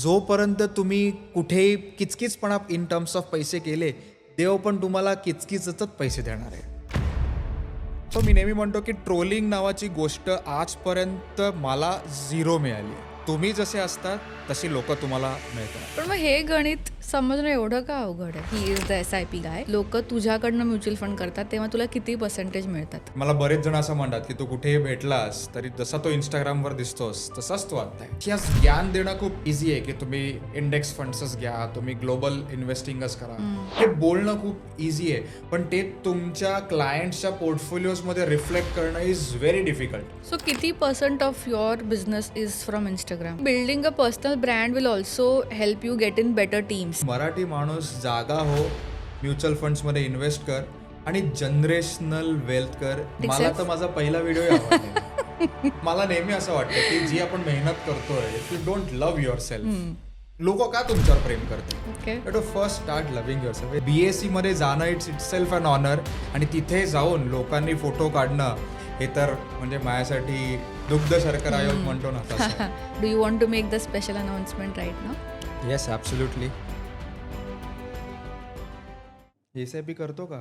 जोपर्यंत तुम्ही कुठेही किचकिचपणा इन टर्म्स ऑफ पैसे केले, देव पण तुम्हाला किचकिचच पैसे देणार आहे. सो मी नेहमी म्हणतो की ट्रोलिंग नावाची गोष्ट आजपर्यंत मला 0 मिळाली. तुम्ही जसे असतात तशी लोक तुम्हाला मिळतात. पण मग हे गणित समजणं एवढं का अवघड आहे? ही इज द SIP गाय. लोक तुझ्याकडनं म्युच्युअल फंड करतात तेव्हा तुला किती पर्सेंटेज मिळतात? मला बरेच जण असं म्हणतात की तू कुठेही भेटलास तरी जसा तो इंस्टाग्रामवर दिसतोस तसाच तू आता आहे. यास ज्ञान देणं खूप इझी आहे की तुम्ही इंडेक्स फंड्सच घ्या, तुम्ही ग्लोबल इन्व्हेस्टिंगच करा. हे बोलणं खूप इझी आहे, पण ते तुमच्या क्लायंटच्या पोर्टफोलिओजमध्ये रिफ्लेक्ट करणं इज व्हेरी डिफिकल्ट. सो किती % of your business is from Instagram? Building a personal brand will also help you get in better teams. Marathi माणूस जागा हो, म्युच्युअल फंड्समध्ये इन्व्हेस्ट कर आणि जनरेशनल वेल्थ कर. मला तर माझा पहिला व्हिडिओ आवडला. मला नेहमी असं वाटतं की जी आपण मेहनत करतोय, you don't love yourself. लोक का तुमच्यावर प्रेम करतील? Okay. To first start loving yourself. BSc मध्ये जाणं इट्स सेल्फ अन ऑनर, आणि तिथे जाऊन लोकांनी फोटो काढणं हे तर म्हणजे माझ्यासाठी दुग्ध शर्करा आयोग म्हणतो ना तसं. Do you want to make the special announcement right now? Yes, absolutely. SIP करतो का?